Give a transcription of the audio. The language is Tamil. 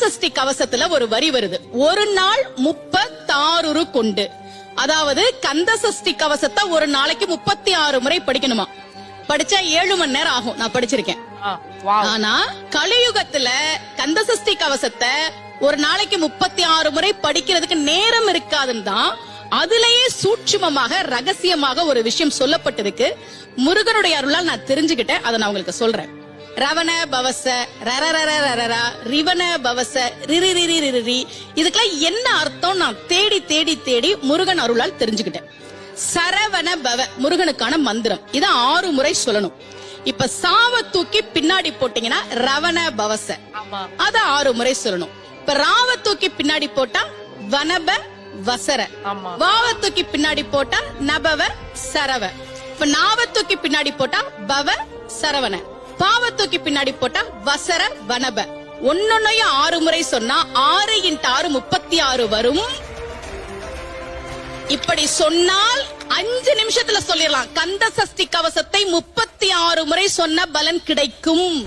சஷ்டி கவசத்துல ஒரு வரி வருது, ஒரு நாள் 36 கொண்டு. அதாவது கந்த சஷ்டி கவசத்தை ஒரு நாளைக்கு 36 முறை படிக்கணுமா. படிச்சா 7 மணி நேரம் ஆகும். நான் படிச்சிருக்கேன். ஆனா கலியுகத்துல கந்த சஷ்டி கவசத்தை ஒரு நாளைக்கு 36 முறை படிக்கிறதுக்கு நேரம் இருக்காதுன்னு தான் அதுலயே சூட்சுமமாக ரகசியமாக ஒரு விஷயம் சொல்லப்பட்டிருக்கு. முருகனுடைய அருளால் நான் தெரிஞ்சுக்கிட்டேன். அதை நான் உங்களுக்கு சொல்றேன். ரவண பவச ரரரரரரரா ரிவன பவச ரிரிரிரிரிரி, இதுக்கெல்லாம் என்ன அர்த்தம் நான் தேடி தேடி தேடி முருகன் அருளால் தெரிஞ்சுக்கிட்டேன். சரவண பவ முருகனுக்கான மந்திரம். இத 6 முறை சொல்லணும். இப்ப சாவ தூக்கி பின்னாடி போட்டீங்கன்னா ரவண பவச, அத 6 முறை சொல்லணும். இப்ப ராவ தூக்கி பின்னாடி போட்டா வனப வசர, வாவ தூக்கி பின்னாடி போட்டா நபவ சரவ, இப்ப நாவ தூக்கி பின்னாடி போட்டா பவ சரவண, பாவ தூக்கி பின்னாடி போட்டா வசர வனப. ஒன்னொன்னையும் 6 முறை சொன்னா 6 × 6 36 வரும். இப்படி சொன்னால் 5 நிமிஷத்துல சொல்லிடலாம். கந்த சஷ்டி கவசத்தை 36 முறை சொன்ன பலன் கிடைக்கும்.